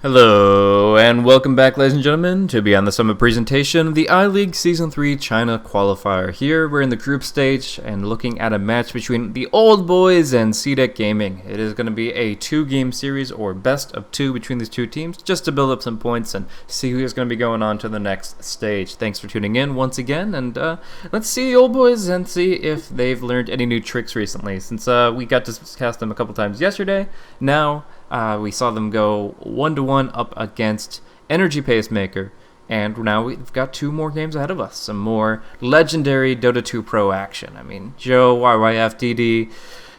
Hello, and welcome back, ladies and gentlemen, to Beyond the Summit presentation of the iLeague Season 3 China Qualifier. Here, we're in the group stage and looking at a match between the Old Boys and CDEC Gaming. It is going to be a two-game series, or best of two, between these two teams, just to build up some points and see who's going to be going on to the next stage. Thanks for tuning in once again, and let's see the Old Boys and see if they've learned any new tricks recently. Since we got to cast them a couple times yesterday, now we saw them go 1-1 up against Energy Pacemaker, and now we've got two more games ahead of us. Some more legendary Dota 2 Pro action. I mean, Joe, YYF, DD,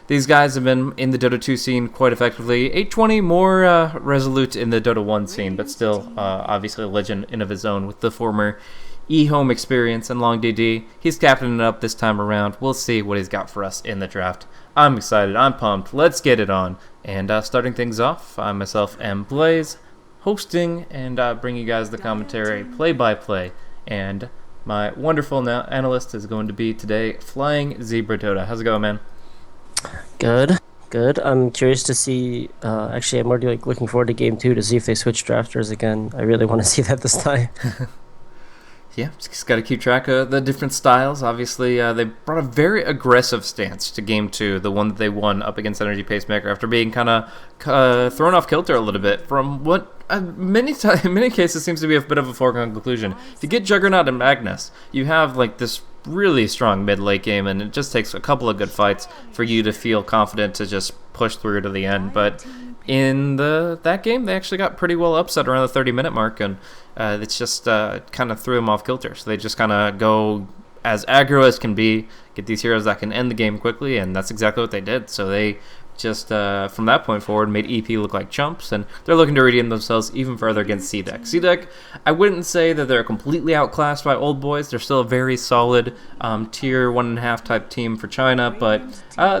these guys have been in the Dota 2 scene quite effectively. 820 more resolute in the Dota 1 scene, but still obviously a legend in of his own with the former E-Home experience and Long DD. He's captaining it up this time around. We'll see what he's got for us in the draft. I'm excited. I'm pumped. Let's get it on. And starting things off, I myself am Blaze, hosting and bringing you guys the commentary play-by-play. And my wonderful analyst is going to be today FlyingZebra Dota. How's it going, man? Good. I'm curious to see. Actually, I'm already looking forward to game 2 to see if they switch drafters again. I really want to see that this time. Yeah, just got to keep track of the different styles. Obviously, they brought a very aggressive stance to Game 2, the one that they won up against Energy Pacemaker, after being kind of thrown off kilter a little bit from what in many cases seems to be a bit of a foregone conclusion. If you get Juggernaut and Magnus, you have like this really strong mid-late game, and it just takes a couple of good fights for you to feel confident to just push through to the end. But in that game, they actually got pretty well upset around the 30-minute mark, and it's just kind of threw them off kilter. So they just kind of go as aggro as can be, get these heroes that can end the game quickly, and that's exactly what they did. So they just, from that point forward, made EP look like chumps, and they're looking to redeem themselves even further against CDEC. CDEC, I wouldn't say that they're completely outclassed by Old Boys. They're still a very solid tier 1.5 type team for China, but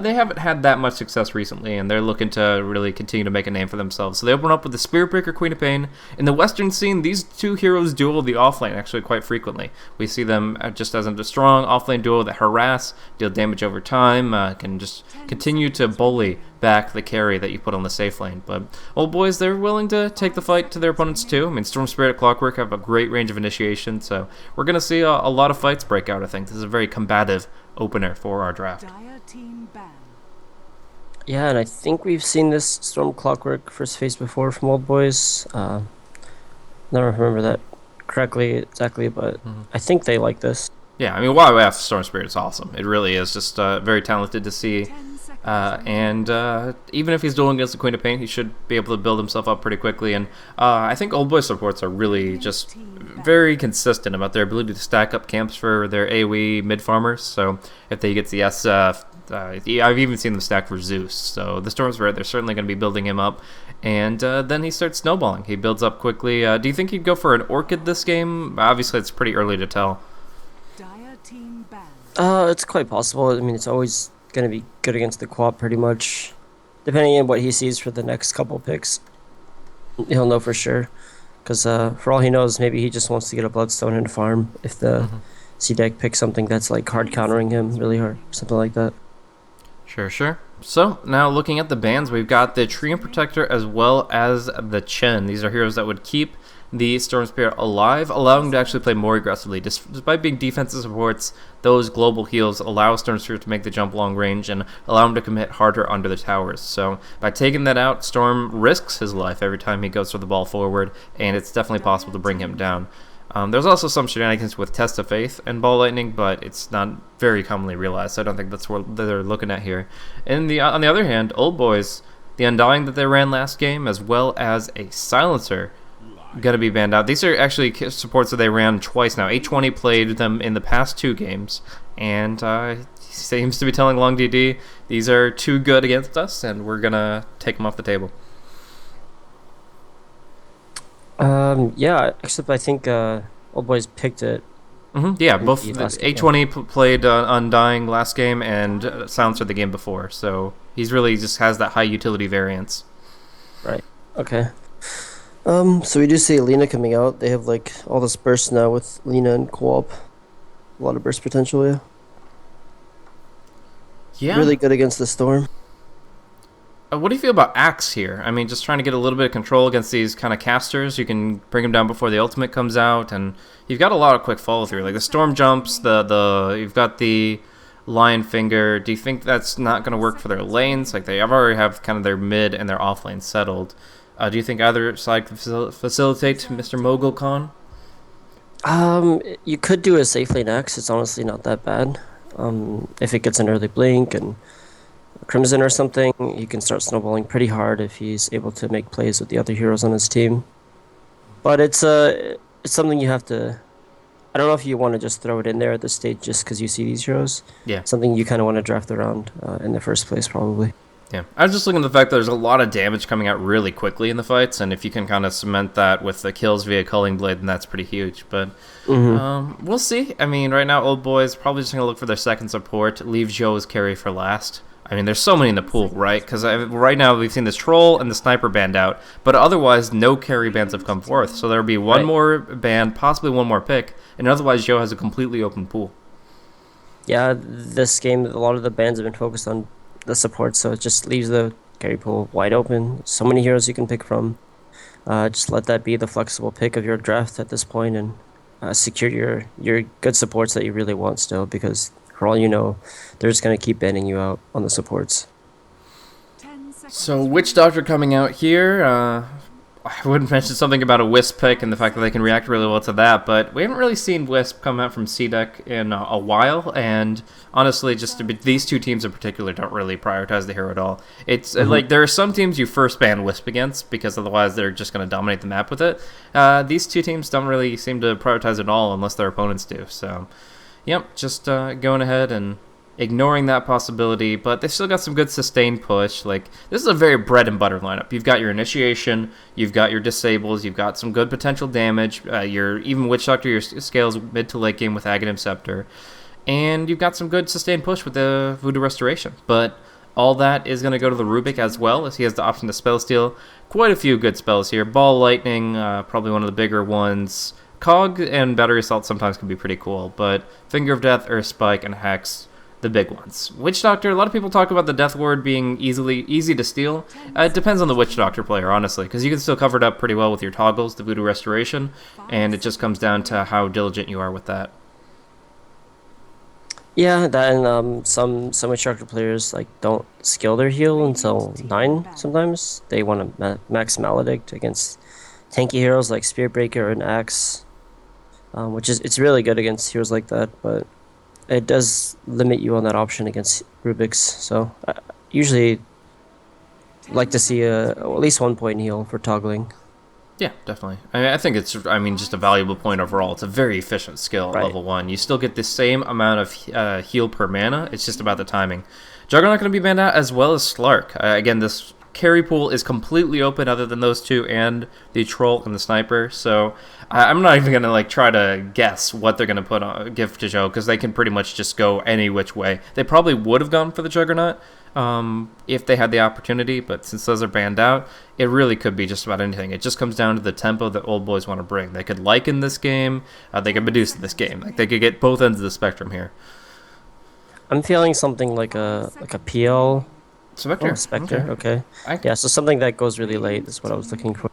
they haven't had that much success recently, and they're looking to really continue to make a name for themselves. So they open up with the Spirit Breaker, Queen of Pain. In the Western scene, these two heroes duel the offlane actually quite frequently. We see them just as a strong offlane duo that harass, deal damage over time, can just continue to bully back the carry that you put on the safe lane. But Old Boys, they're willing to take the fight to their opponents too. I mean, Storm Spirit and Clockwork have a great range of initiation, so we're going to see a lot of fights break out, I think. This is a very combative opener for our draft. Yeah, and I think we've seen this Storm Clockwork first phase before from Old Boys. I don't remember that correctly exactly, but I think they like this. Yeah, I mean, YYF Storm Spirit is awesome. It really is just very talented to see. And even if he's dueling against the Queen of Pain, he should be able to build himself up pretty quickly. And I think Old Boy supports are really just very consistent about their ability to stack up camps for their AoE mid farmers. So if they get the SF, I've even seen them stack for Zeus. So the Storm Spirit, they're certainly going to be building him up. And then he starts snowballing. He builds up quickly. Do you think he'd go for an Orchid this game? Obviously, it's pretty early to tell. It's quite possible. I mean, it's always going to be good against the co-op pretty much. Depending on what he sees for the next couple picks, he'll know for sure. Because for all he knows, maybe he just wants to get a Bloodstone and farm if the CDEC picks something that's like hard countering him really hard, something like that. Sure. So, now looking at the bans, we've got the Treant Protector as well as the Chen. These are heroes that would keep the Storm Spirit alive, allowing him to actually play more aggressively. Despite being defensive supports, those global heals allow Storm Spirit to make the jump long range and allow him to commit harder under the towers. So by taking that out, Storm risks his life every time he goes for the ball forward, and it's definitely possible to bring him down. There's also some shenanigans with Test of Faith and Ball Lightning, but it's not very commonly realized, so I don't think that's what they're looking at here. On the other hand, Old Boys, the Undying that they ran last game, as well as a Silencer, going to be banned out. These are actually supports that they ran twice now. 820 played them in the past two games, and he seems to be telling Long DD, these are too good against us, and we're going to take them off the table. Yeah, except I think Old Boys picked it. Yeah, both 820 played Undying last game and Silencer the game before, so he's really just has that high utility variance. Right, okay. So we do see Lena coming out. They have like all this burst now with Lena and co-op. A lot of burst potential, yeah. Yeah. Really good against the Storm. What do you feel about Axe here? I mean, just trying to get a little bit of control against these kind of casters. You can bring them down before the ultimate comes out, and you've got a lot of quick follow through. Like the storm jumps, you've got the lion finger. Do you think that's not going to work for their lanes? Like they already have kind of their mid and their off lane settled. Do you think either side can facilitate Mr. Mogul Khan? You could do a safe lane Axe. It's honestly not that bad. If it gets an early blink and Crimson or something, he can start snowballing pretty hard if he's able to make plays with the other heroes on his team. But it's something you have to. I don't know if you want to just throw it in there at this stage just because you see these heroes. Yeah. Something you kind of want to draft around in the first place, probably. Yeah, I was just looking at the fact that there's a lot of damage coming out really quickly in the fights, and if you can kind of cement that with the kills via Culling Blade, then that's pretty huge. But we'll see. I mean, right now, Old Boys probably just going to look for their second support, leave Joe's carry for last. I mean, there's so many in the pool, right? Because right now we've seen this Troll and the Sniper banned out, but otherwise no carry bans have come forth. So there'll be one more ban, possibly one more pick, and otherwise Joe has a completely open pool. Yeah, this game, a lot of the bans have been focused on the support, so it just leaves the carry pool wide open. So many heroes you can pick from. Just let that be the flexible pick of your draft at this point, and secure your good supports that you really want still, because for all you know, they're just going to keep banning you out on the supports. So Witch Doctor coming out here. I would mention something about a Wisp pick and the fact that they can react really well to that, but we haven't really seen Wisp come out from CDEC in a while, and honestly, these two teams in particular don't really prioritize the hero at all. It's like there are some teams you first ban Wisp against, because otherwise they're just going to dominate the map with it. These two teams don't really seem to prioritize it at all unless their opponents do, so yep, just going ahead and ignoring that possibility, but they still got some good sustained push. Like, this is a very bread and butter lineup. You've got your initiation, you've got your disables, you've got some good potential damage, your even Witch Doctor, your scales mid to late game with Aghanim Scepter, and you've got some good sustained push with the Voodoo Restoration. But all that is going to go to the Rubik as well, as he has the option to spell steal. Quite a few good spells here. Ball Lightning, probably one of the bigger ones. Cog and Battery Assault sometimes can be pretty cool, but Finger of Death, Earth Spike, and Hex, the big ones. Witch Doctor, a lot of people talk about the Death Ward being easy to steal. It depends on the Witch Doctor player, honestly, because you can still cover it up pretty well with your toggles, the Voodoo Restoration, and it just comes down to how diligent you are with that. Yeah, that and some Witch Doctor players don't skill their heal until 9 sometimes. They want to max Maledict against tanky heroes like Spearbreaker and Axe, which it's really good against heroes like that, but it does limit you on that option against Rubik's, so I usually like to see at least 1 point heal for toggling. Yeah, definitely. I think it's just a valuable point overall. It's a very efficient skill at level 1. You still get the same amount of heal per mana, it's just about the timing. Juggernaut going to be banned out, as well as Slark. Again, this carry pool is completely open other than those two and the Troll and the Sniper, so I'm not even going to try to guess what they're going to give to Joe, because they can pretty much just go any which way. They probably would have gone for the Juggernaut if they had the opportunity, but since those are banned out, it really could be just about anything. It just comes down to the tempo that Old Boys want to bring. They could Lycan this game, they could Medusa this game. They could get both ends of the spectrum here. I'm feeling something like a PL. Spectre. Oh, Spectre, okay. Yeah, so something that goes really late is what I was looking for.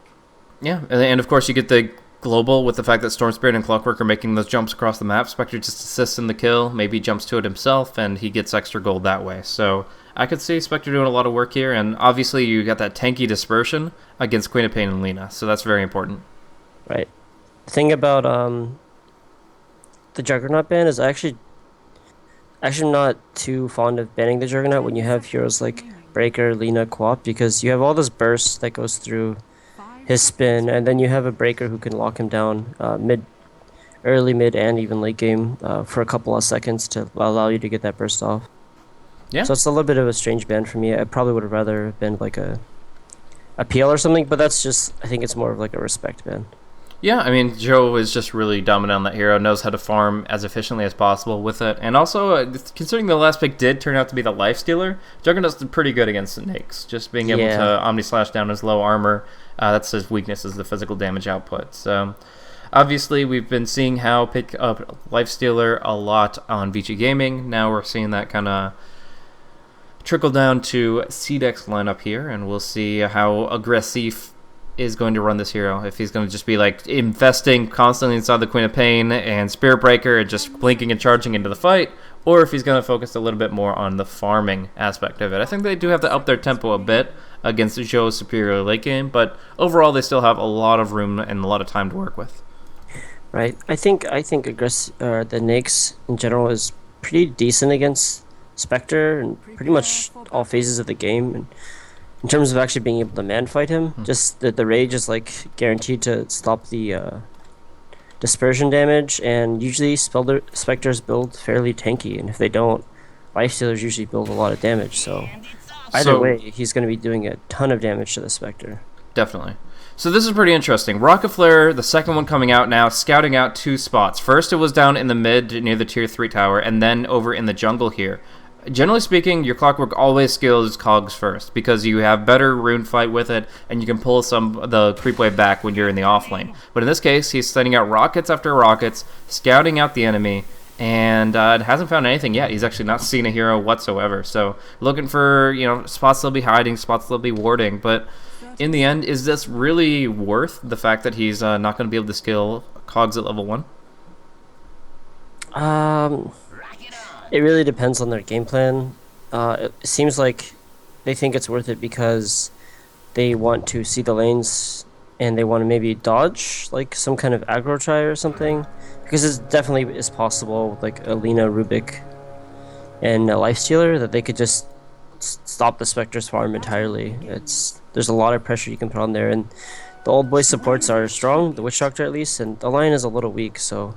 Yeah, and of course you get the global with the fact that Storm Spirit and Clockwork are making those jumps across the map. Spectre just assists in the kill, maybe jumps to it himself, and he gets extra gold that way. So I could see Spectre doing a lot of work here, and obviously you got that tanky dispersion against Queen of Pain and Lina, so that's very important. Right. The thing about the Juggernaut ban is actually not too fond of banning the Juggernaut when you have heroes like Breaker, Lina, Quap, because you have all this burst that goes through his spin, and then you have a Breaker who can lock him down early, mid, and even late game for a couple of seconds to allow you to get that burst off. Yeah. So it's a little bit of a strange ban for me. I probably would have rather been like a PL or something, but that's just, I think it's more of like a respect ban. Yeah, I mean, Joe is just really dominant on that hero, knows how to farm as efficiently as possible with it. And also, considering the last pick did turn out to be the Lifestealer, Juggernaut's pretty good against snakes. Just being able to Omni-Slash down his low armor, that's his weakness, is the physical damage output. So, obviously, we've been seeing how pick up Lifestealer a lot on VG Gaming. Now we're seeing that kind of trickle down to CDEC's lineup here, and we'll see how aggressive is going to run this hero. If he's going to just be like investing constantly inside the Queen of Pain and Spirit Breaker and just blinking and charging into the fight, or if he's going to focus a little bit more on the farming aspect of it. I think they do have to up their tempo a bit against Zhou's superior late game, but overall they still have a lot of room and a lot of time to work with. Right. I think the Nyx in general is pretty decent against Spectre and pretty much all phases of the game. And in terms of actually being able to man fight him, just the rage is like guaranteed to stop the dispersion damage, and usually Spectres build fairly tanky, and if they don't, Lifestealers usually build a lot of damage, so either way, he's going to be doing a ton of damage to the Spectre. Definitely. So this is pretty interesting. Rocket Flare, the second one coming out now, scouting out 2 spots. First it was down in the mid near the tier 3 tower, and then over in the jungle here. Generally speaking, your Clockwork always scales cogs first because you have better rune fight with it, and you can pull some of the creep wave back when you're in the off lane. But in this case, he's sending out rockets after rockets, scouting out the enemy, and hasn't found anything yet. He's actually not seen a hero whatsoever. So looking for spots they'll be hiding, spots they'll be warding. But in the end, is this really worth the fact that he's not going to be able to scale cogs at level 1? It really depends on their game plan. It seems like they think it's worth it because they want to see the lanes and they want to maybe dodge like some kind of aggro try or something. Because it definitely is possible, like Alina, Rubik, and Lifestealer, that they could just stop the Spectre's farm entirely. There's a lot of pressure you can put on there, and the old boy supports are strong, the Witch Doctor at least, and the line is a little weak, so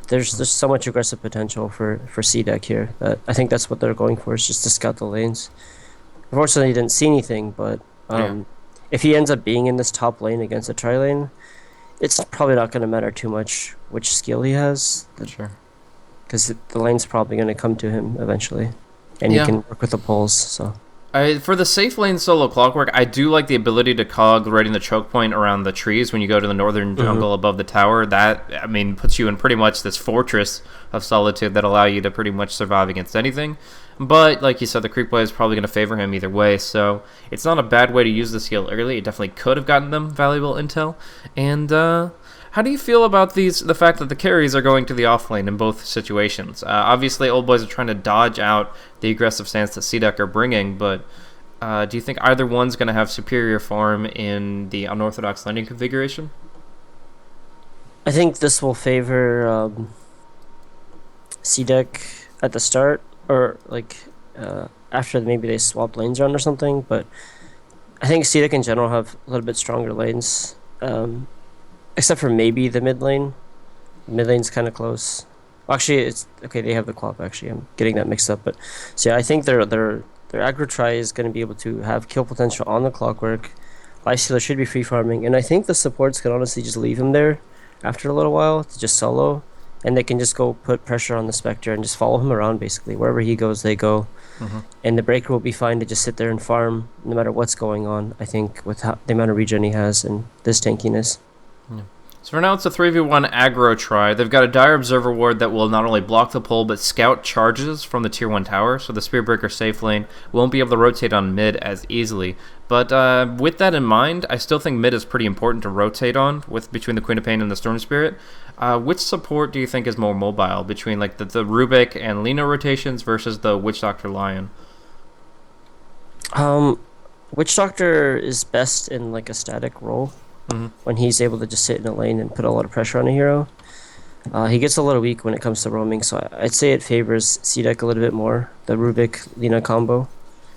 there's so much aggressive potential for CDEC here that I think that's what they're going for, is just to scout the lanes. Unfortunately, he didn't see anything, but if he ends up being in this top lane against a tri lane, it's probably not going to matter too much which skill he has. Sure. Because the lane's probably going to come to him eventually, and he can work with the pulls. So. For the safe lane solo Clockwork, I do like the ability to cog right in the choke point around the trees when you go to the northern jungle above the tower. That, puts you in pretty much this fortress of solitude that allow you to pretty much survive against anything. But, like you said, the creep wave is probably going to favor him either way, so it's not a bad way to use the skill early. It definitely could have gotten them valuable intel. And how do you feel about the fact that the carries are going to the offlane in both situations? Obviously, old boys are trying to dodge out the aggressive stance that CDEC are bringing, but do you think either one's going to have superior farm in the unorthodox landing configuration? I think this will favor CDEC at the start, or after maybe they swap lanes around or something, but I think CDEC in general have a little bit stronger lanes. Except for maybe the mid lane. Mid lane's kind of close. Actually, it's okay. They have the Clop. Actually, I'm getting that mixed up. But so yeah, I think their aggro try is going to be able to have kill potential on the Clockwork. Lifestealer should be free farming, and I think the supports can honestly just leave him there after a little while to just solo, and they can just go put pressure on the Spectre and just follow him around basically. Wherever he goes, they go. And the Breaker will be fine to just sit there and farm no matter what's going on. I think with the amount of regen he has and this tankiness. So for now, it's a 3v1 aggro try. They've got a Dire Observer ward that will not only block the pull, but scout charges from the tier 1 tower, so the Spear Breaker safe lane won't be able to rotate on mid as easily. But with that in mind, I still think mid is pretty important to rotate on between the Queen of Pain and the Storm Spirit. Which support do you think is more mobile between like the Rubik and Lino rotations versus the Witch Doctor Lion? Witch Doctor is best in like a static role. When he's able to just sit in a lane and put a lot of pressure on a hero. He gets a little weak when it comes to roaming, so I'd say it favors CDEC a little bit more, the Rubik-Lina combo.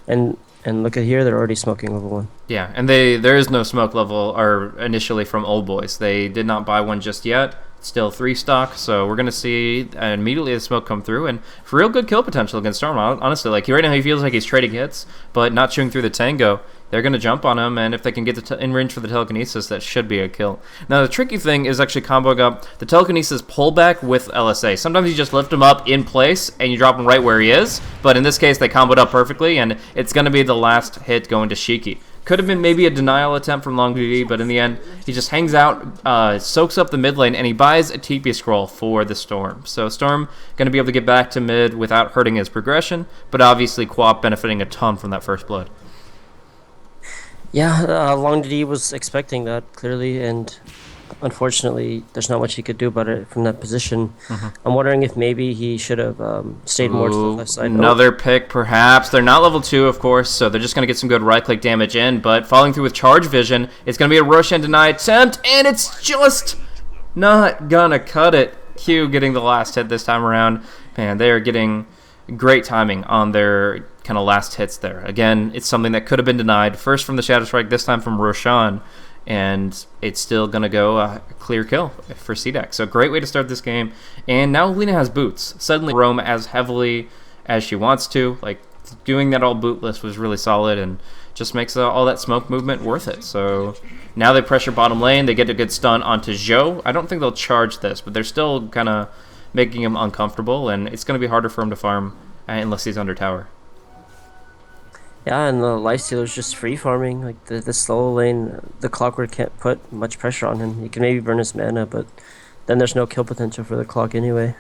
And look at here, they're already smoking level 1. Yeah, and there is no smoke level initially from Old Boys. They did not buy one just yet. It's still 3 stock, so we're going to see immediately the smoke come through, and for real good kill potential against Storm. Honestly, like right now he feels like he's trading hits, but not chewing through the tango. They're going to jump on him, and if they can get in range for the telekinesis, that should be a kill. Now, the tricky thing is actually comboing up the telekinesis pullback with LSA. Sometimes you just lift him up in place, and you drop him right where he is, but in this case, they comboed up perfectly, and it's going to be the last hit going to Shiki. Could have been maybe a denial attempt from LongDD, but in the end, he just hangs out, soaks up the mid lane, and he buys a TP scroll for the Storm. So Storm going to be able to get back to mid without hurting his progression, but obviously Quap benefiting a ton from that first blood. Yeah, LongDD was expecting that, clearly, and unfortunately, there's not much he could do about it from that position. I'm wondering if maybe he should have stayed more to the left side. Another pick, perhaps. They're not level 2, of course, so they're just going to get some good right-click damage in, but following through with Charge Vision, it's going to be a Roshan deny attempt, and it's just not going to cut it. Q getting the last hit this time around. Man, they are getting great timing on their kind of last hits there. Again, it's something that could have been denied. First from the Shadow Strike, this time from Roshan. And it's still going to go a clear kill for CDEC. So great way to start this game. And now Lina has boots. Suddenly roam as heavily as she wants to. Like, doing that all bootless was really solid and just makes all that smoke movement worth it. So now they pressure bottom lane. They get a good stun onto Zhou. I don't think they'll charge this, but they're still kind of making him uncomfortable. And it's going to be harder for him to farm unless he's under tower. Yeah, and the Lifestealer's just free farming. Like the slow lane, the Clockwork can't put much pressure on him. He can maybe burn his mana, but then there's no kill potential for the Clock anyway.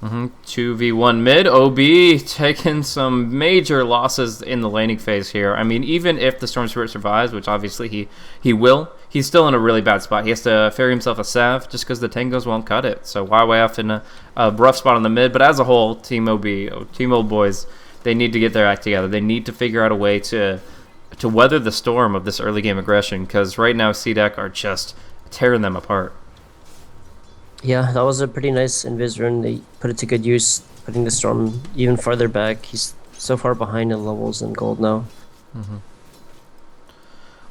2v1 mid. OB taking some major losses in the laning phase here. I mean, even if the Storm Spirit survives, which obviously he will, he's still in a really bad spot. He has to ferry himself a salve just because the Tangos won't cut it. So YYF in a rough spot on the mid. But as a whole, Team OB, Team Old Boys, they need to get their act together. They need to figure out a way to weather the storm of this early game aggression, because right now CDEC are just tearing them apart. Yeah, that was a pretty nice invis rune. They put it to good use, putting the Storm even farther back. He's so far behind in levels and gold now.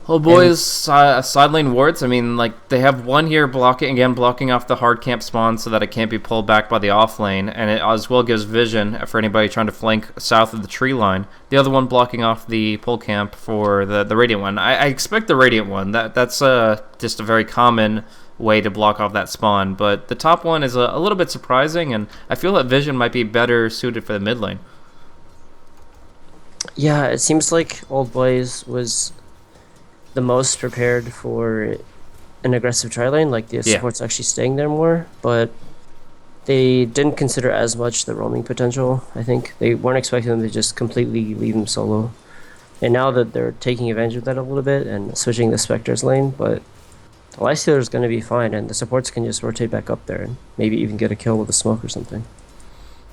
Oh boys, side lane wards. I mean, like, they have one here blocking off the hard camp spawn so that it can't be pulled back by the off lane, and it as well gives vision for anybody trying to flank south of the tree line. The other one blocking off the pull camp for the Radiant one. I expect the Radiant one. That's just a very common way to block off that spawn, but the top one is a little bit surprising, and I feel that vision might be better suited for the mid lane. Yeah, it seems like Old Boys was the most prepared for an aggressive tri-lane, like the support's actually staying there more, but they didn't consider as much the roaming potential. I think they weren't expecting them to just completely leave him solo. And now that they're taking advantage of that a little bit and switching the Spectre's lane, but the Lifestealer is going to be fine, and the supports can just rotate back up there and maybe even get a kill with a smoke or something.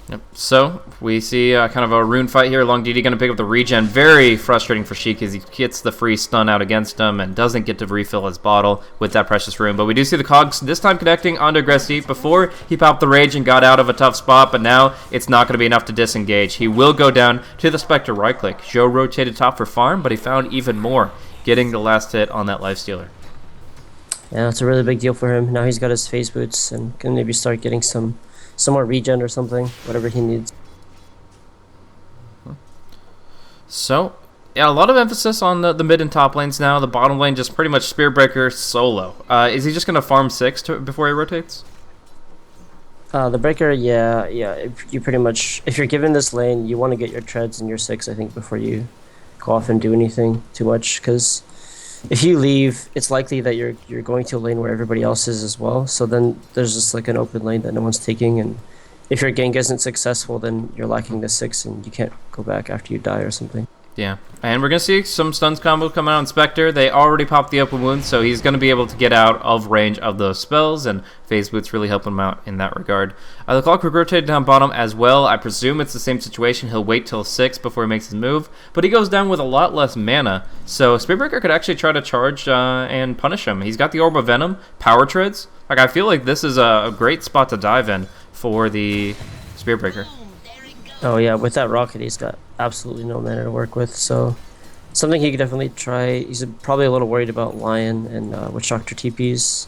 Yep. So we see kind of a rune fight here. LongDD going to pick up the regen. Very frustrating for Sheik as he gets the free stun out against him and doesn't get to refill his bottle with that precious rune. But we do see the cogs this time connecting onto Aggressive. Before he popped the rage and got out of a tough spot, but now it's not going to be enough to disengage. He will go down to the Spectre right click. Zhou rotated top for farm, but he found even more, getting the last hit on that Lifestealer. Yeah, it's a really big deal for him. Now he's got his phase boots and can maybe start getting some more regen or something, whatever he needs. So, yeah, a lot of emphasis on the mid and top lanes now. The bottom lane just pretty much Spearbreaker solo. Is he just going to farm 6 before he rotates? The breaker, yeah. If you're given this lane, you want to get your treads and your 6, I think, before you go off and do anything too much, because if you leave, it's likely that you're going to a lane where everybody else is as well. So then there's just like an open lane that no one's taking, and if your gank isn't successful, then you're lacking the 6 and you can't go back after you die or something. Yeah, and we're going to see some stuns combo coming out on Spectre. They already popped the open wound, so he's going to be able to get out of range of those spells, and Phase Boots really help him out in that regard. The Clockwork rotated down bottom as well. I presume it's the same situation. He'll wait till 6 before he makes his move, but he goes down with a lot less mana, so Spearbreaker could actually try to charge and punish him. He's got the Orb of Venom, Power Treads. Like, I feel like this is a great spot to dive in for the Spearbreaker. Oh yeah, with that rocket, he's got absolutely no mana to work with, so something he could definitely try. He's probably a little worried about Lion and Witch Doctor TPs.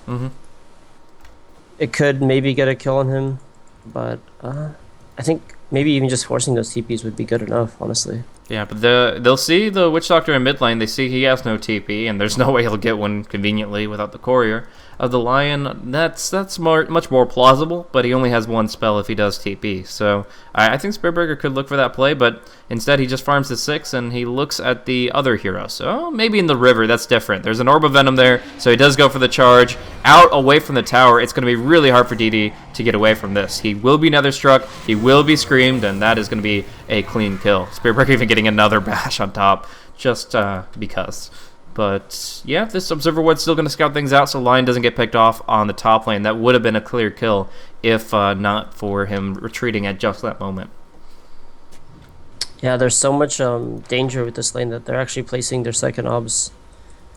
It could maybe get a kill on him, but I think maybe even just forcing those TPs would be good enough, honestly. Yeah, but they'll see the Witch Doctor in mid lane. They see he has no TP, and there's no way he'll get one conveniently without the courier. of the Lion, that's much more plausible, but he only has one spell if he does TP. So I think Spiritbreaker could look for that play, but instead he just farms his 6 and he looks at the other hero. So maybe in the river, that's different. There's an Orb of Venom there, so he does go for the charge. Out away from the tower, it's going to be really hard for DD to get away from this. He will be Nether Struck, he will be Screamed, and that is going to be a clean kill. Spiritbreaker even getting another bash on top, just because. But yeah, this Observer Ward's still going to scout things out so Lion doesn't get picked off on the top lane. That would have been a clear kill if not for him retreating at just that moment. Yeah, there's so much danger with this lane that they're actually placing their second obs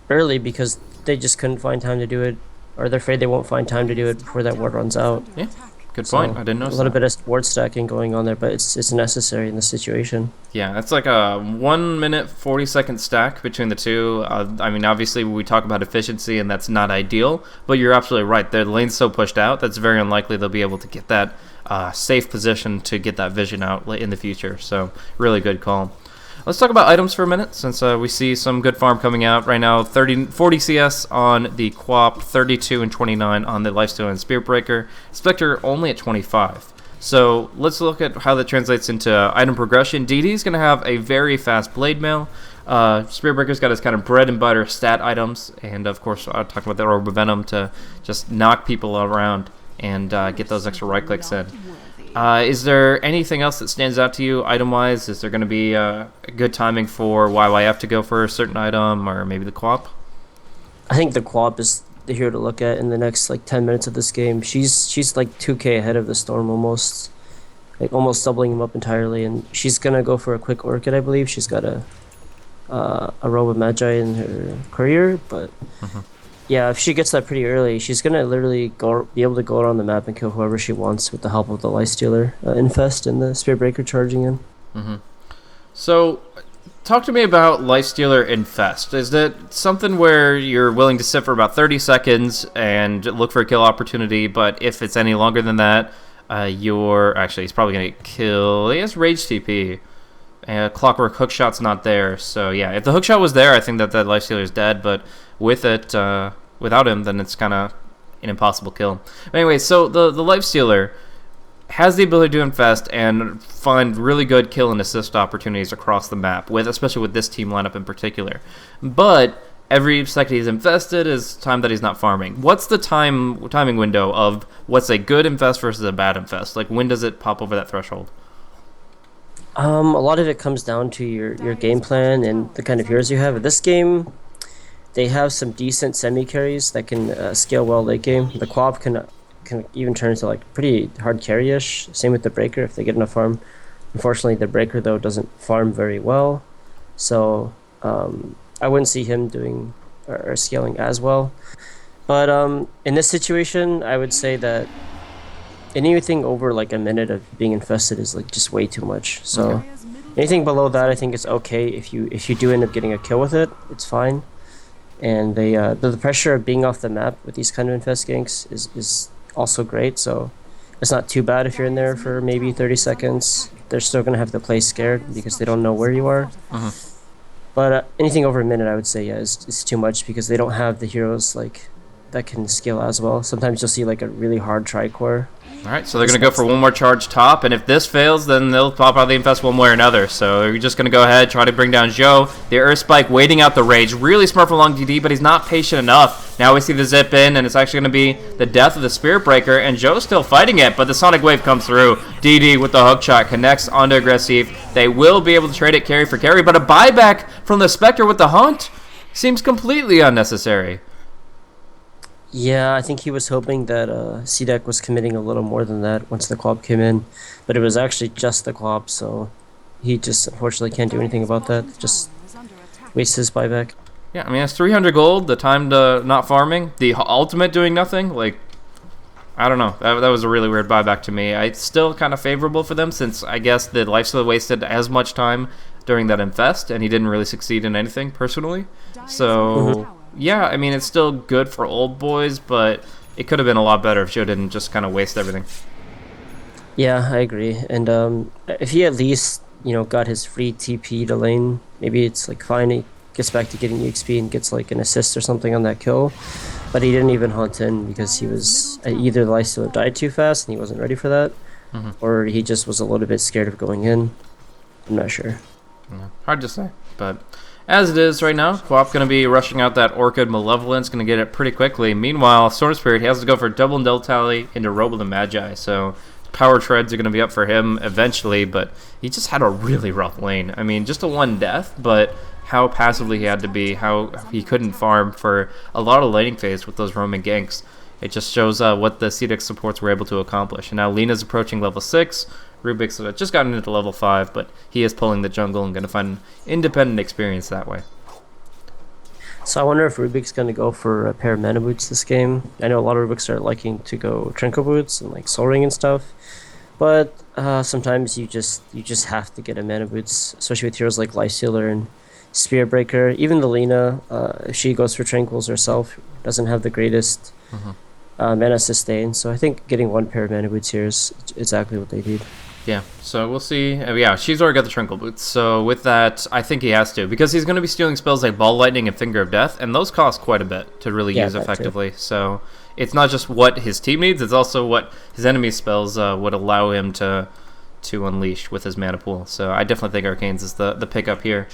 early because they just couldn't find time to do it, or they're afraid they won't find time to do it before that ward runs out. Yeah, good point. I didn't notice a little bit of ward stacking going on there, but it's necessary in this situation. Yeah, that's like a 1 minute 40-second stack between the two. I mean, obviously we talk about efficiency, and that's not ideal, but you're absolutely right. Their lane's so pushed out that's very unlikely they'll be able to get that safe position to get that vision out in the future. So really good call. Let's talk about items for a minute, since we see some good farm coming out right now. 40 CS on the Quap, 32 and 29 on the Lifesteal and Spiritbreaker. Spectre only at 25. So let's look at how that translates into item progression. DD's going to have a very fast Blade Mail. Spiritbreaker's got his kind of bread and butter stat items, and of course I'll talk about the Orb of Venom to just knock people around and get those extra right clicks in. Is there anything else that stands out to you item-wise? Is there going to be a good timing for YYF to go for a certain item, or maybe the Quap? I think the Quap is the hero to look at in the next like 10 minutes of this game. She's like 2k ahead of the Storm almost, like almost doubling him up entirely, and she's gonna go for a quick Orchid, I believe. She's got a Robe of Magi in her career, but yeah, if she gets that pretty early, she's gonna literally be able to go around the map and kill whoever she wants with the help of the Lifestealer Infest and the Spiritbreaker charging in. So, talk to me about Lifestealer Infest. Is that something where you're willing to sit for about 30 seconds and look for a kill opportunity, but if it's any longer than that, he's probably gonna get killed. He has Rage TP. Clockwork Hookshot's not there, so yeah, if the Hookshot was there, I think that Lifestealer is dead, but with it, without him, then it's kind of an impossible kill. But anyway, so the Lifestealer has the ability to infest and find really good kill and assist opportunities across the map, especially with this team lineup in particular. But every second he's infested is time that he's not farming. What's the timing window of what's a good infest versus a bad infest? Like, when does it pop over that threshold? A lot of it comes down to your game plan and the kind of heroes you have. In this game, they have some decent semi-carries that can scale well late game. The Quap can even turn into like pretty hard carry-ish. Same with the Breaker if they get enough farm. Unfortunately, the Breaker, though, doesn't farm very well. So I wouldn't see him doing or scaling as well. But in this situation, I would say that anything over like a minute of being infested is like just way too much. So anything below that, I think is okay. If you do end up getting a kill with it, it's fine. And the pressure of being off the map with these kind of infest ganks is also great. So it's not too bad if you're in there for maybe 30 seconds. They're still gonna have to play scared because they don't know where you are. But anything over a minute, I would say, yeah, is too much because they don't have the heroes like that can scale as well. Sometimes you'll see like a really hard tricore. All right, so they're going to go for one more charge top, and if this fails, then they'll pop out the infest one way or another. So you're just going to go ahead, try to bring down Zhou. The Earth Spike waiting out the rage. Really smart for long DD, but he's not patient enough. Now we see the zip in, and it's actually going to be the death of the Spiritbreaker, and Zhou's still fighting it, but the Sonic Wave comes through. DD with the hookshot connects onto Aggressive. They will be able to trade it carry for carry, but a buyback from the Spectre with the Hunt seems completely unnecessary. Yeah, I think he was hoping that CDEC was committing a little more than that once the Quap came in, but it was actually just the Quap, so he just unfortunately can't do anything about that. Just wastes his buyback. Yeah, I mean, it's 300 gold, the time to not farming, the ultimate doing nothing. Like, I don't know. That was a really weird buyback to me. It's still kind of favorable for them since I guess the Lifesteal wasted as much time during that infest, and he didn't really succeed in anything personally. So... yeah, I mean, it's still good for old boys, but it could have been a lot better if Zhou didn't just kind of waste everything. Yeah, I agree. And if he at least, got his free TP to lane, maybe it's like fine. He gets back to getting EXP and gets like an assist or something on that kill. but he didn't even hunt in because he was either the lifestealer died too fast and he wasn't ready for that, or he just was a little bit scared of going in. I'm not sure. Yeah, hard to say, but as it is right now, Quap going to be rushing out that Orchid Malevolence, going to get it pretty quickly. Meanwhile, Storm Spirit, he has to go for double and double tally into Robo the Magi, so power treads are going to be up for him eventually, but he just had a really rough lane. I mean, just a one death, but how passively he had to be, how he couldn't farm for a lot of laning phase with those roaming ganks. It just shows what the CDEC supports were able to accomplish. And now Lena's approaching level 6. Rubik's just gotten into level 5, but he is pulling the jungle and going to find independent experience that way. So I wonder if Rubik's going to go for a pair of mana boots this game. I know a lot of Rubiks are liking to go Trinko boots and like Soul Ring and stuff, but sometimes you just have to get a mana boots, especially with heroes like Lifestealer and Spirit Breaker. Even the Lena, if she goes for Tranquils herself, doesn't have the greatest mana sustain. So I think getting one pair of mana boots here is exactly what they need. Yeah, so we'll see. Yeah, she's already got the Trinkle Boots, so with that, I think he has to, because he's going to be stealing spells like Ball Lightning and Finger of Death, and those cost quite a bit to really use effectively. So it's not just what his team needs, it's also what his enemy's spells would allow him to unleash with his mana pool. So I definitely think Arcanes is the pickup here.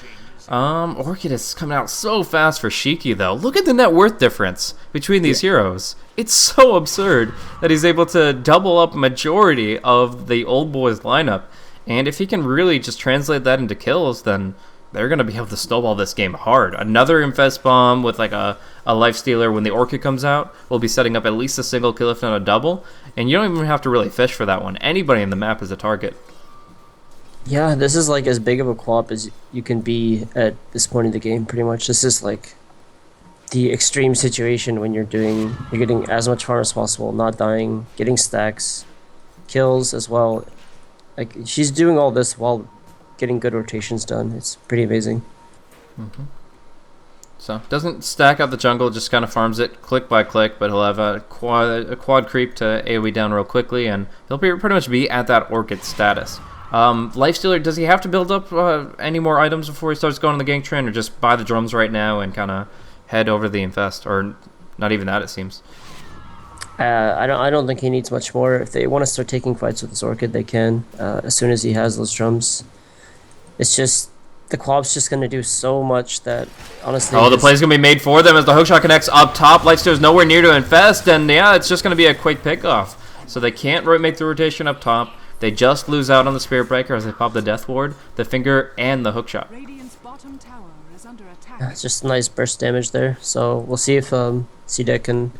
Orchid is coming out so fast for Shiki, though. Look at the net worth difference between these heroes. It's so absurd that he's able to double up majority of the old boys lineup. And if he can really just translate that into kills, then they're going to be able to snowball this game hard. Another Infest Bomb with like a Life Stealer when the Orchid comes out will be setting up at least a single kill, if not a double. And you don't even have to really fish for that one. Anybody in the map is a target. Yeah, this is like as big of a co-op as you can be at this point in the game, pretty much. This is like the extreme situation when you're getting as much farm as possible, not dying, getting stacks, kills as well. Like, she's doing all this while getting good rotations done. It's pretty amazing. So, doesn't stack out the jungle, just kind of farms it click by click, but he'll have a quad creep to AoE down real quickly, and he'll pretty much be at that Orchid status. Lifestealer, does he have to build up any more items before he starts going on the gank trend, or just buy the drums right now and kind of head over the infest, or not even that, it seems? I don't think he needs much more. If they want to start taking fights with this Orchid, they can, as soon as he has those drums. It's just, the co-op's just going to do so much that, honestly... Oh, the play's going to be made for them as the hookshot connects up top. Lifestealer's nowhere near to infest, and yeah, it's just going to be a quick pickoff. So they can't make the rotation up top. They just lose out on the Spirit Breaker as they pop the Death Ward, the Finger, and the Hookshot. It's just nice burst damage there. So we'll see if CDEC can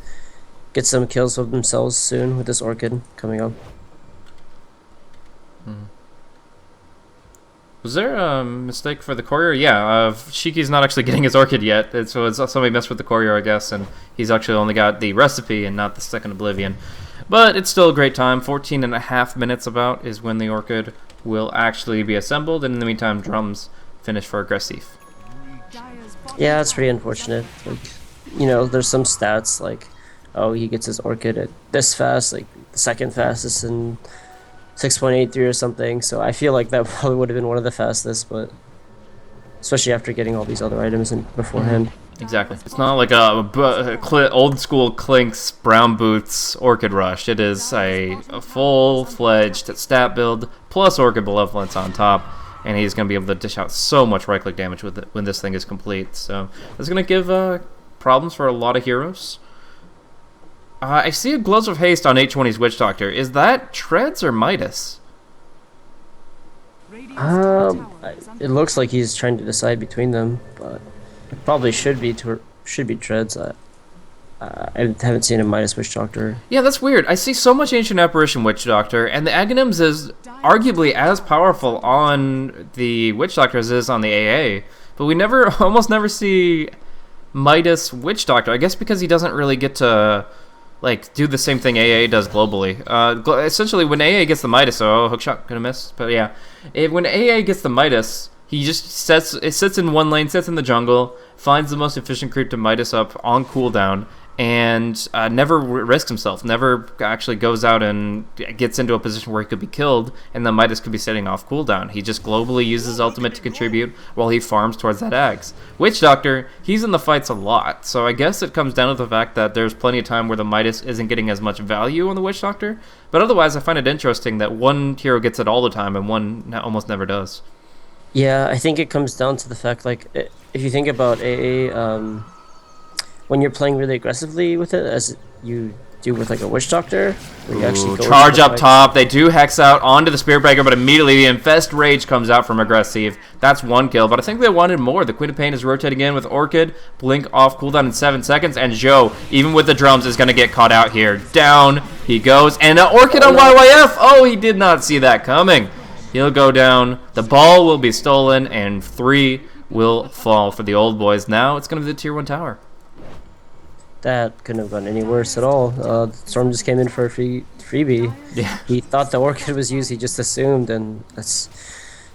get some kills of themselves soon with this Orchid coming up. Was there a mistake for the Courier? Yeah, Shiki's not actually getting his Orchid yet, so it's somebody messed with the Courier, I guess, and he's actually only got the Recipe and not the second Oblivion. But it's still a great time. 14.5 minutes about is when the Orchid will actually be assembled, and in the meantime, drums finish for Aggressive. Yeah, it's pretty unfortunate. Like, you know, there's some stats like, oh, he gets his Orchid at this fast, like the second fastest in 6.83 or something. So I feel like that probably would have been one of the fastest, but especially after getting all these other items in beforehand. Exactly. It's not like a old school Clinks Brown Boots Orchid Rush. It is a full-fledged stat build plus Orchid Malevolence on top, and he's going to be able to dish out so much right-click damage with it when this thing is complete. So that's going to give problems for a lot of heroes. I see a Gloves of Haste on 820's Witch Doctor. Is that Treads or Midas? It looks like he's trying to decide between them, but it probably should be Treads. I haven't seen a Midas Witch Doctor. Yeah, that's weird. I see so much Ancient Apparition Witch Doctor, and the Aghanims is arguably as powerful on the Witch Doctor as it is on the AA, but we almost never see Midas Witch Doctor. I guess because he doesn't really get to do the same thing AA does globally. Essentially, when AA gets the Midas, hookshot gonna miss. But yeah, when AA gets the Midas, he just sits in one lane, sits in the jungle, finds the most efficient creep to Midas up on cooldown, and never risks himself, never actually goes out and gets into a position where he could be killed, and then Midas could be setting off cooldown. He just globally uses ultimate to contribute while he farms towards that Ags. Witch Doctor, he's in the fights a lot, so I guess it comes down to the fact that there's plenty of time where the Midas isn't getting as much value on the Witch Doctor, but otherwise I find it interesting that one hero gets it all the time and one almost never does. Yeah, I think it comes down to the fact, like, if you think about AA, when you're playing really aggressively with it, as you do with like a Witch Doctor, where you actually go charge up top. They do hex out onto the Spirit Breaker, but immediately the Infest Rage comes out from aggressive. That's one kill, but I think they wanted more. The Queen of Pain is rotating in with Orchid. Blink off cooldown in 7 seconds, and Joe, even with the drums, is going to get caught out here. Down he goes, and Orchid on YYF. Oh, he did not see that coming. He'll go down. The ball will be stolen, and 3 will fall for the old boys. Now it's going to be the Tier 1 tower. That couldn't have gone any worse at all. Storm just came in for a freebie. Yeah. He thought the Orchid was used, he just assumed, and that's...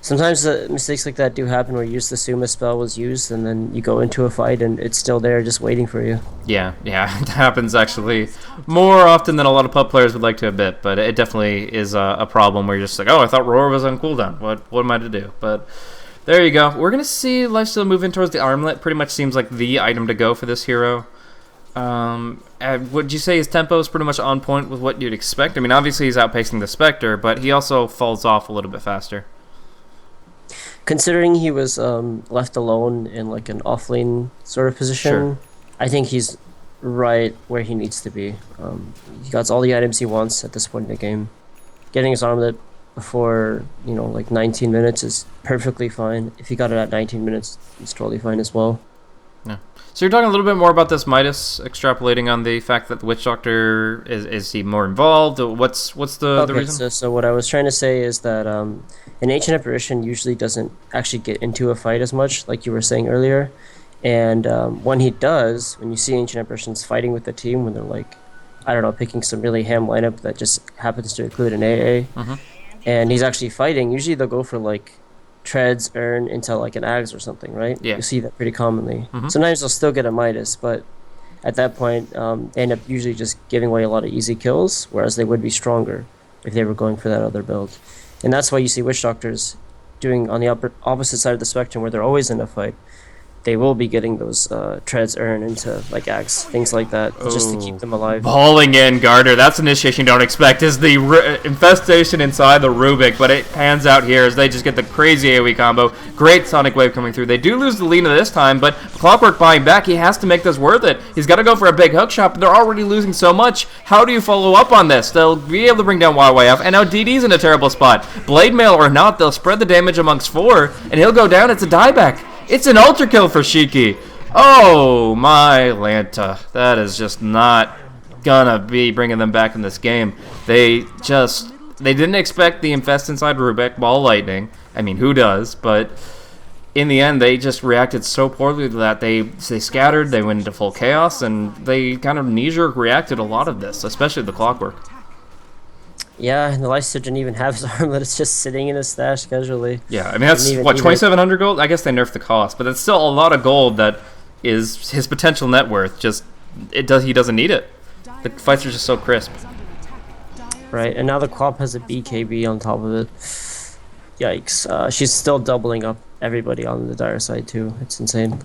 Sometimes mistakes like that do happen where you just assume a spell was used, and then you go into a fight and it's still there just waiting for you. Yeah, it happens actually more often than a lot of pub players would like to admit, but it definitely is a problem where you're just like, oh, I thought Roar was on cooldown. What am I to do? But there you go. We're going to see Lifesteal move in towards the Armlet. Pretty much seems like the item to go for this hero. Would you say his tempo is pretty much on point with what you'd expect? I mean, obviously he's outpacing the Spectre, but he also falls off a little bit faster. Considering he was left alone in like an offlane sort of position, Sure. I think he's right where he needs to be. He got all the items he wants at this point in the game. Getting his armlet before, like 19 minutes is perfectly fine. If he got it at 19 minutes, it's totally fine as well. Yeah. So you're talking a little bit more about this Midas, extrapolating on the fact that the Witch Doctor is he more involved? What's the reason? So what I was trying to say is that an Ancient Apparition usually doesn't actually get into a fight as much, like you were saying earlier. And when he does, when you see Ancient Apparitions fighting with the team, when they're like, I don't know, picking some really ham lineup that just happens to include an AA, and he's actually fighting, usually they'll go for like treads, earn into like an Ags or something, right? Yeah. You see that pretty commonly. Sometimes they'll still get a Midas, but at that point, they end up usually just giving away a lot of easy kills, whereas they would be stronger if they were going for that other build. And that's why you see Witch Doctors doing on the opposite side of the spectrum, where they're always in a fight. They will be getting those treads earn into like Ags, things like that, just to keep them alive. Balling in, Garter. That's initiation you don't expect, is the infestation inside the Rubik, but it pans out here as they just get the crazy AoE combo. Great Sonic Wave coming through. They do lose the Lina this time, but Clockwork buying back. He has to make this worth it. He's got to go for a big hook shot, but they're already losing so much. How do you follow up on this? They'll be able to bring down YYF, and now DD's in a terrible spot. Blade Mail or not, they'll spread the damage amongst 4, and he'll go down. It's a dieback. It's an ultra kill for Shiki. Oh my Lanta. That is just not gonna be bringing them back in this game. They didn't expect the Infest inside Rubik, Ball Lightning. I mean, who does? But in the end, they just reacted so poorly to that. They scattered, they went into full chaos, and they kind of knee-jerk reacted a lot of this, especially the Clockwork. Yeah, and the Lifesteal didn't even have his armlet. It's just sitting in his stash casually. Yeah, I mean, that's, 2,700 gold? I guess they nerfed the cost, but that's still a lot of gold that is his potential net worth. He doesn't need it. The fights are just so crisp. Right, and now the Quap has a BKB on top of it. Yikes. She's still doubling up everybody on the dire side, too. It's insane.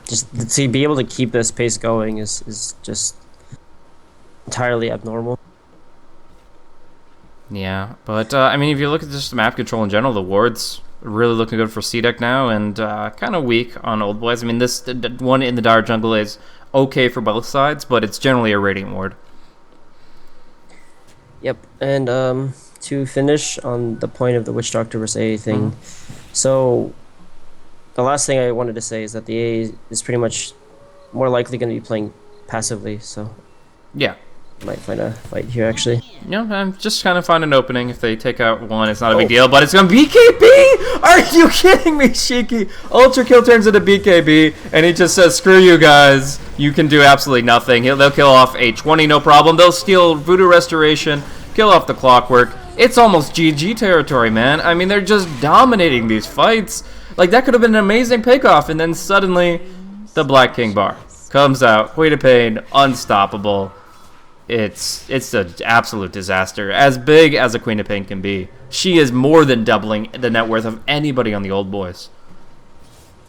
Just to be able to keep this pace going is just entirely abnormal. Yeah, but I mean, if you look at just the map control in general, the wards really looking good for CDEC now, and kind of weak on Old Boys. I mean, this one in the Dire Jungle is okay for both sides, but it's generally a Radiant ward. Yep, and to finish on the point of the Witch Doctor versus AA thing, so the last thing I wanted to say is that the AA is pretty much more likely going to be playing passively, so yeah. Might find a fight here, actually. Yeah, I'm just kind of find an opening. If they take out one, it's not a big deal, but it's going to BKB! Are you kidding me, Shiki? Ultra Kill turns into BKB, and he just says, screw you guys. You can do absolutely nothing. They'll kill off a 20, no problem. They'll steal Voodoo Restoration, kill off the Clockwork. It's almost GG territory, man. I mean, they're just dominating these fights. Like, that could have been an amazing pickoff, and then suddenly, the Black King bar. comes out. Queen of Pain, unstoppable. It's an absolute disaster. As big as a Queen of Pain can be, she is more than doubling the net worth of anybody on the Old Boys.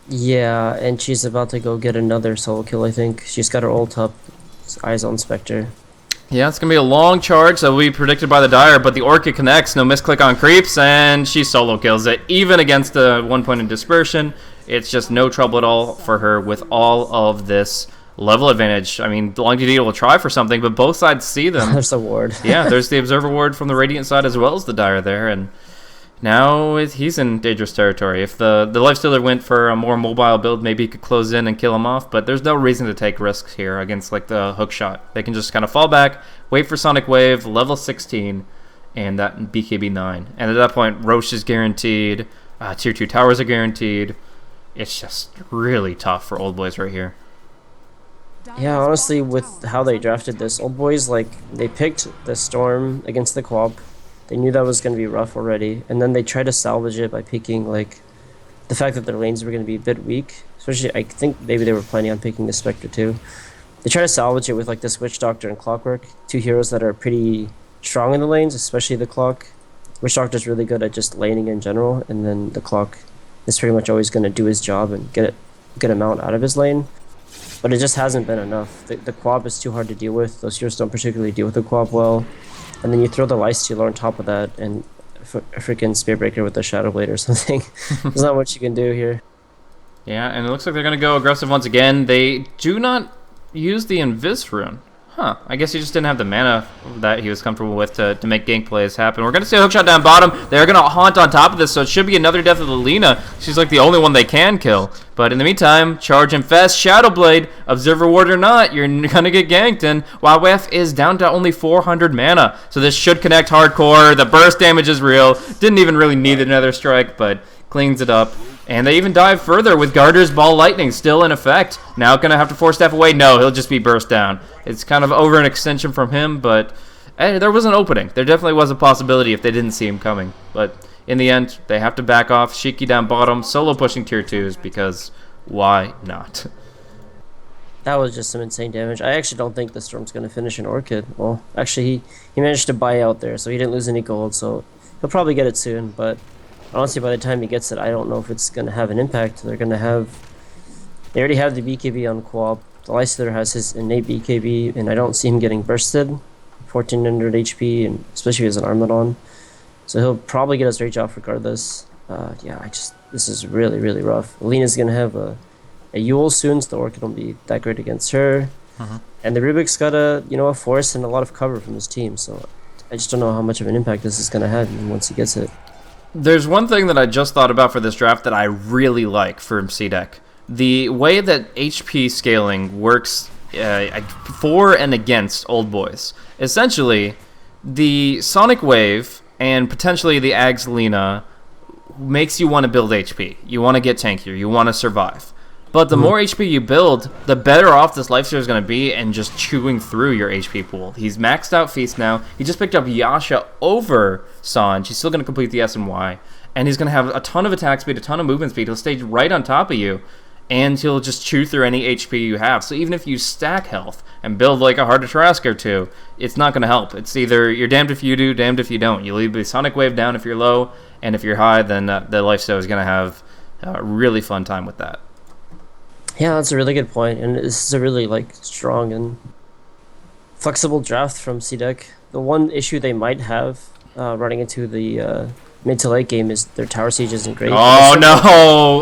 Yeah, and she's about to go get another solo kill, I think. She's got her ult up. Eyes on Spectre. Yeah, it's going to be a long charge that will be predicted by the Dire, but the Orchid connects, no misclick on creeps, and she solo kills it. Even against the 1 point in dispersion, it's just no trouble at all for her with all of this level advantage. I mean, Long DD will try for something, but both sides see them. There's the ward. Yeah, there's the Observer ward from the Radiant side as well as the Dire there, and now he's in dangerous territory. If the Lifestealer went for a more mobile build, maybe he could close in and kill him off, but there's no reason to take risks here against like the hook shot. They can just kind of fall back, wait for Sonic Wave, level 16, and that BKB 9. And at that point, Roche is guaranteed, Tier 2 towers are guaranteed. It's just really tough for Old Boys right here. Yeah, honestly, with how they drafted this, Old Boys, like, they picked the Storm against the Quab. They knew that was going to be rough already, and then they tried to salvage it by picking, like, the fact that their lanes were going to be a bit weak. Especially, I think maybe they were planning on picking the Spectre too. They try to salvage it with, like, this Witch Doctor and Clockwork, two heroes that are pretty strong in the lanes, especially the Clock. Witch Doctor's really good at just laning in general, and then the Clock is pretty much always going to do his job and get a mount out of his lane. But it just hasn't been enough. The Quab is too hard to deal with. Those heroes don't particularly deal with the Quab well. And then you throw the Lifestealer on top of that, and a freaking Spearbreaker with the Shadow Blade or something. There's not much you can do here. Yeah, and it looks like they're going to go aggressive once again. They do not use the Invis rune. Huh, I guess he just didn't have the mana that he was comfortable with to make gank plays happen. We're going to see a hookshot down bottom. They're going to haunt on top of this, so it should be another death of Lina. She's like the only one they can kill. But in the meantime, Charge Infest, Shadow Blade, Observer Ward or not, you're going to get ganked. And WoWF is down to only 400 mana, so this should connect hardcore. The burst damage is real. Didn't even really need another strike, but cleans it up. And they even dive further with Garter's Ball Lightning still in effect. Now going to have to force step away? No, he'll just be burst down. It's kind of over an extension from him, but there was an opening. There definitely was a possibility if they didn't see him coming. But in the end, they have to back off. Shiki down bottom, solo pushing tier 2s because why not? That was just some insane damage. I actually don't think the Storm's going to finish an Orchid. Well, actually, he managed to buy out there, so he didn't lose any gold, so he'll probably get it soon, but honestly, by the time he gets it, I don't know if it's going to have an impact. They already have the BKB on Quab. The Lifestealer has his innate BKB, and I don't see him getting bursted. 1400 HP, and especially with an armlet on. So he'll probably get his rage off regardless. This is really, really rough. Alina's going to have a Yule soon, so the Orchid won't be that great against her. And the Rubik's got a force and a lot of cover from his team, so I just don't know how much of an impact this is going to have even once he gets it. There's one thing that I just thought about for this draft that I really like from CDEC. The way that HP scaling works for and against Old Boys. Essentially, the Sonic Wave and potentially the Ags Lina makes you want to build HP. You want to get tankier. You want to survive. But the more HP you build, the better off this Lifestealer is going to be and just chewing through your HP pool. He's maxed out Feast now. He just picked up Yasha over Sanj. He's still going to complete the S and Y. And he's going to have a ton of attack speed, a ton of movement speed. He'll stay right on top of you. And he'll just chew through any HP you have. So even if you stack health and build like a Heart of Tarrasque or two, it's not going to help. It's either you're damned if you do, damned if you don't. You'll leave the Sonic Wave down if you're low. And if you're high, then the Lifestealer is going to have a really fun time with that. Yeah, that's a really good point, and this is a really strong and flexible draft from CDEC. The one issue they might have running into the mid to late game is their tower siege isn't great. Oh no!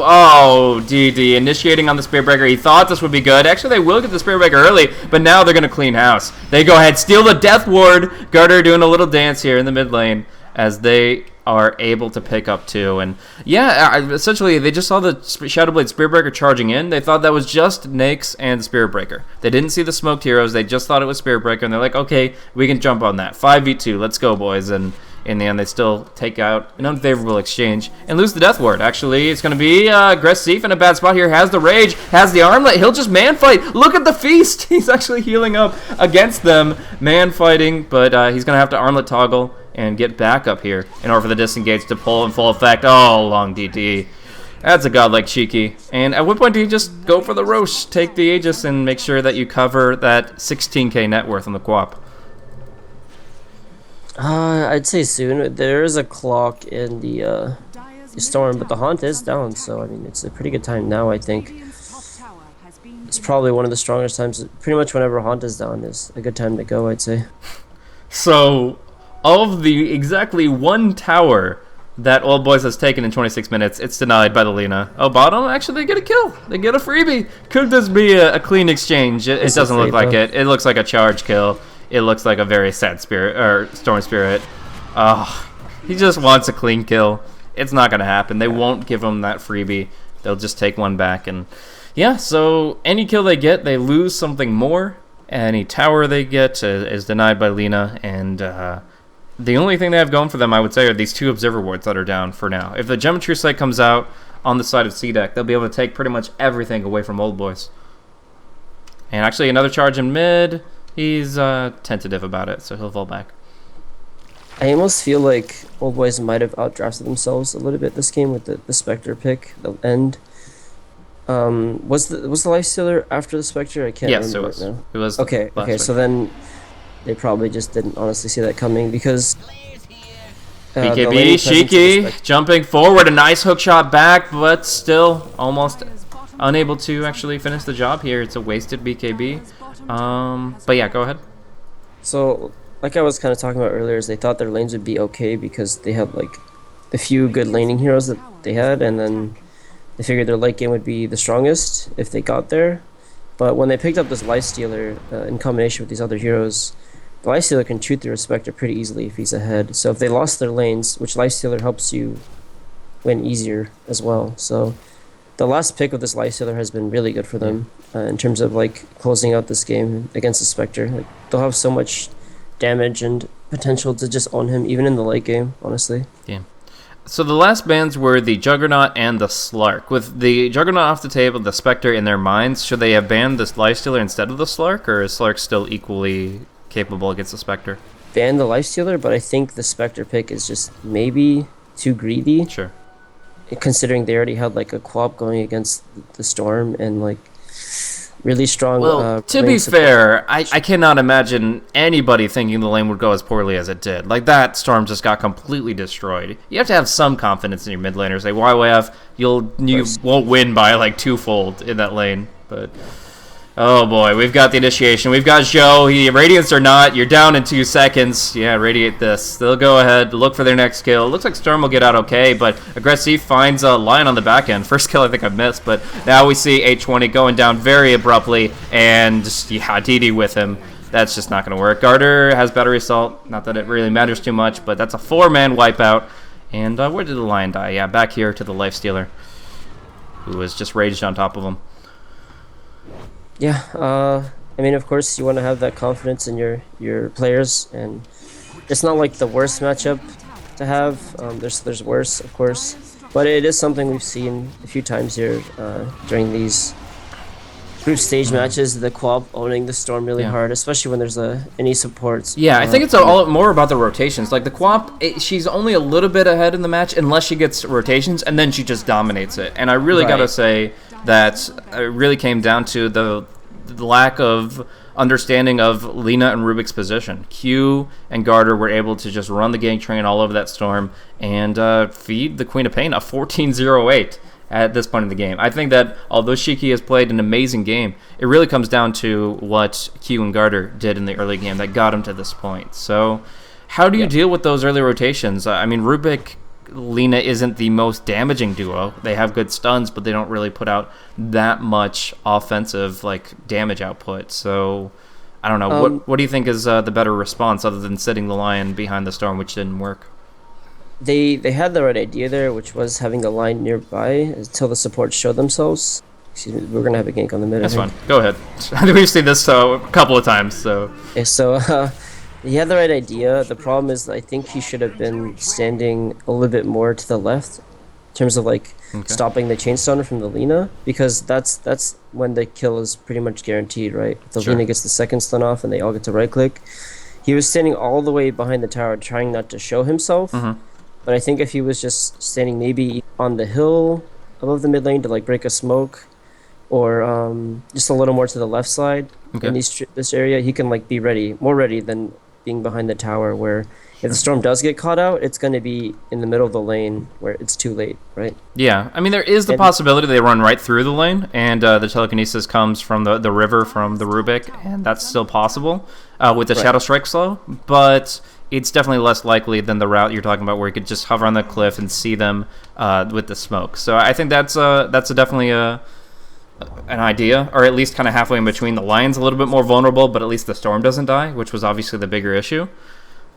Oh, DD initiating on the Spearbreaker. He thought this would be good. Actually, they will get the Spearbreaker early, but now they're gonna clean house. They go ahead, steal the Death Ward. Garter doing a little dance here in the mid lane as they are able to pick up 2. And yeah, essentially they just saw the Shadowblade Spearbreaker charging in. They thought that was just Nyx and Spearbreaker. They didn't see the smoked heroes. They just thought it was Spearbreaker, and they're like, okay, we can jump on that. 5v2, let's go, boys. And in the end, they still take out an unfavorable exchange and lose the Death Ward. Actually, it's going to be Gressif in a bad spot here. Has the Rage, has the Armlet. He'll just man-fight. Look at the Feast. He's actually healing up against them. Man-fighting, but he's going to have to Armlet toggle and get back up here in order for the disengage to pull in full effect. Oh, long DD. That's a godlike Shiki. And at what point do you just go for the Roche, take the Aegis, and make sure that you cover that 16k net worth on the Quap? I'd say soon. There is a clock in the storm, but the Haunt is down, so I mean it's a pretty good time now. I think it's probably one of the strongest times. Pretty much whenever Haunt is down is a good time to go, I'd say. So, of the exactly one tower that Old Boys has taken in 26 minutes, it's denied by the Lina. Oh, bottom, actually, they get a kill. They get a freebie. Could this be a clean exchange? It doesn't look like it. It looks like a charge kill. It looks like a very sad spirit, or Storm Spirit. Oh, he just wants a clean kill. It's not going to happen. They won't give him that freebie. They'll just take one back. And yeah, so any kill they get, they lose something more. Any tower they get is denied by Lina. And the only thing they have going for them, I would say, are these 2 Observer Wards that are down for now. If the Geometry Sight comes out on the side of CDEC, they'll be able to take pretty much everything away from Old Boys. And actually, another charge in mid. He's tentative about it, so he'll fall back. I almost feel like Old Boys might have outdrafted themselves a little bit this game with the Spectre pick, the end. Was the Lifestealer after the Spectre? I can't remember right now. It was. Okay, so then they probably just didn't honestly see that coming because BKB, Shiki, jumping forward, a nice hook shot back, but still almost unable to actually finish the job here. It's a wasted BKB. But yeah, go ahead. So, like I was kind of talking about earlier, is they thought their lanes would be okay because they had like the few good laning heroes that they had, and then they figured their late game would be the strongest if they got there. But when they picked up this Lifestealer in combination with these other heroes, the Lifestealer can shoot through a Spectre pretty easily if he's ahead. So if they lost their lanes, which Lifestealer helps you win easier as well. So the last pick of this Lifestealer has been really good for them in terms of like closing out this game against the Spectre. Like, they'll have so much damage and potential to just own him even in the late game, honestly. Yeah. So the last bans were the Juggernaut and the Slark. With the Juggernaut off the table, the Spectre in their minds, should they have banned this Lifestealer instead of the Slark, or is Slark still equally capable against the Spectre? Ban the Lifestealer, but I think the Spectre pick is just maybe too greedy. Sure. Considering they already had like a Quap going against the Storm and like really strong. Well, to be fair, I cannot imagine anybody thinking the lane would go as poorly as it did. Like, that Storm just got completely destroyed. You have to have some confidence in your mid laners. Like, YYF, you won't win by like twofold in that lane. But oh boy, we've got the initiation. We've got Joe. Radiance or not, you're down in 2 seconds. Yeah, radiate this. They'll go ahead, look for their next kill. Looks like Storm will get out okay, but Aggressive finds a Lion on the back end. First kill I think I missed, but now we see 820 going down very abruptly, and just, yeah, DD with him. That's just not going to work. Garter has Battery Assault. Not that it really matters too much, but that's a 4-man wipeout. And where did the Lion die? Yeah, back here to the Lifestealer, who was just raged on top of him. Yeah, I mean, of course, you want to have that confidence in your players, and it's not like the worst matchup to have. There's worse, of course, but it is something we've seen a few times here during these group stage matches. The Quap owning the Storm really hard, especially when there's any supports. Yeah, I think it's all more about the rotations. Like the Quap, she's only a little bit ahead in the match unless she gets rotations, and then she just dominates it. And I really gotta say that it really came down to the lack of understanding of Lina and Rubik's position. Q and Garter were able to just run the gang train all over that Storm and feed the Queen of Pain a 14-0-8 at this point in the game. I think that although Shiki has played an amazing game, it really comes down to what Q and Garter did in the early game that got him to this point. So how do you deal with those early rotations? I mean, Rubik Lina isn't the most damaging duo. They have good stuns, but they don't really put out that much offensive damage output. So I don't know. What do you think is the better response other than sitting the Lion behind the Storm, which didn't work? They had the right idea there, which was having the Lion nearby until the supports show themselves. Excuse me, we're gonna have a gank on the mid. That's fine. Go ahead. I think we've seen this a couple of times. So yeah, so he had the right idea. The problem is, I think he should have been standing a little bit more to the left, in terms of stopping the Chainstunner from the Lina, because that's when the kill is pretty much guaranteed, right? If the Lina gets the second stun off and they all get to right click. He was standing all the way behind the tower, trying not to show himself. But I think if he was just standing maybe on the hill above the mid lane to like break a smoke, or just a little more to the left side in this area, he can like be ready, more ready than being behind the tower. Where if the storm does get caught out, it's going to be in the middle of the lane where it's too late, right? Yeah, I mean there is the possibility they run right through the lane, and the telekinesis comes from the river from the Rubik, and that's still possible with the Shadow Strike slow, but it's definitely less likely than the route you're talking about, where you could just hover on the cliff and see them with the smoke. So I think that's definitely an idea, or at least kind of halfway in between. The line's a little bit more vulnerable, but at least the storm doesn't die, which was obviously the bigger issue.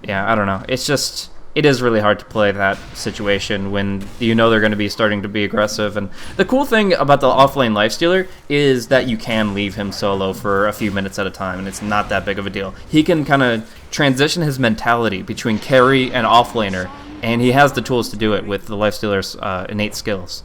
Yeah, I don't know. It is really hard to play that situation when you know they're going to be starting to be aggressive. And the cool thing about the offlane lifestealer is that you can leave him solo for a few minutes at a time, and it's not that big of a deal. He can kind of transition his mentality between carry and offlaner, and he has the tools to do it with the lifestealer's innate skills.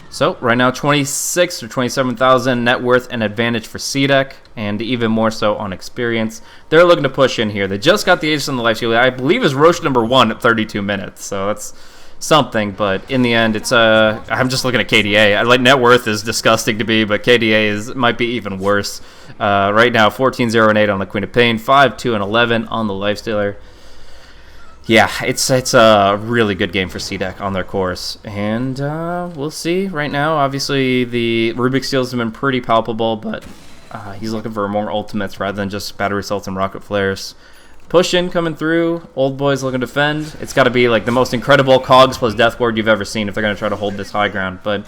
So right now, 26 or 27,000 net worth and advantage for CDEC, and even more so on experience. They're looking to push in here. They just got the Aegis on the lifestealer. I believe is Roche number 1 at 32 minutes, so that's something. But in the end, it's I'm just looking at KDA. Like net worth is disgusting to be, but KDA might be even worse. Right now, 14, 0, and 8 on the Queen of Pain, 5, 2, and 11 on the lifestealer. Yeah, it's a really good game for CDEC on their course, and we'll see. Right now, obviously, the Rubik steals have been pretty palpable, but he's looking for more ultimates rather than just battery assaults and rocket flares. Push in coming through. Old boys looking to defend. It's got to be like the most incredible Cogs plus Death Ward you've ever seen if they're going to try to hold this high ground. But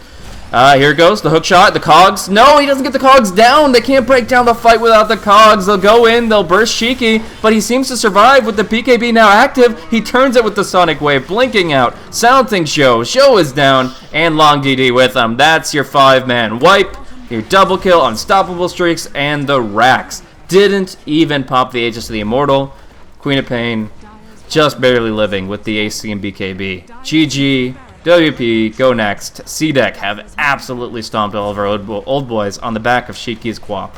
here it goes. The hook shot. The Cogs. No, he doesn't get the Cogs down. They can't break down the fight without the Cogs. They'll go in. They'll burst Shiki. But he seems to survive with the PKB now active. He turns it with the Sonic Wave. Blinking out. Silencing Show. Show is down. And Long DD with him. That's your 5-man wipe. Your double kill. Unstoppable streaks. And the racks. Didn't even pop the Aegis of the Immortal. Queen of Pain just barely living with the AC and BKB. GG, WP, go next. CDEC have absolutely stomped all of our old boys on the back of Shiki's Quap.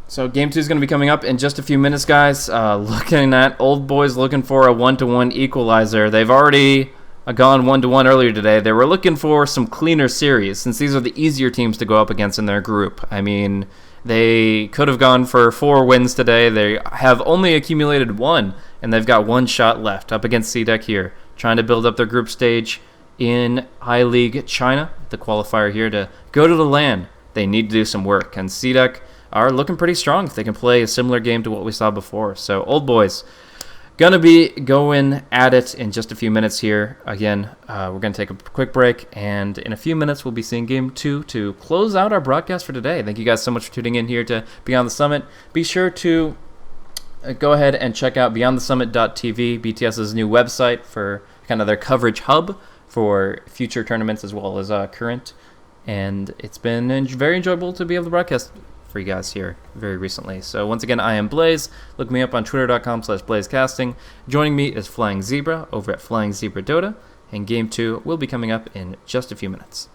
So game 2 is going to be coming up in just a few minutes, guys. Looking at old boys looking for a 1-to-1 equalizer. They've already gone 1-to-1 earlier today. They were looking for some cleaner series, since these are the easier teams to go up against in their group. I mean, they could have gone for 4 wins today. They have only accumulated 1, and they've got 1 shot left up against CDEC here, trying to build up their group stage in iLeague China, the qualifier here to go to the LAN. They need to do some work, and CDEC are looking pretty strong if they can play a similar game to what we saw before. So old boys gonna be going at it in just a few minutes here. Again, we're gonna take a quick break, and in a few minutes we'll be seeing game 2 to close out our broadcast for today. Thank you guys so much for tuning in here to Beyond the Summit. Be sure to go ahead and check out beyondthesummit.tv, BTS's new website for kind of their coverage hub for future tournaments as well as current. And it's been very enjoyable to be able to broadcast for you guys here very recently. So once again, I am Blaze. Look me up on twitter.com/blazecasting. Joining me is FlyingZebra over at FlyingZebra Dota, and game 2 will be coming up in just a few minutes.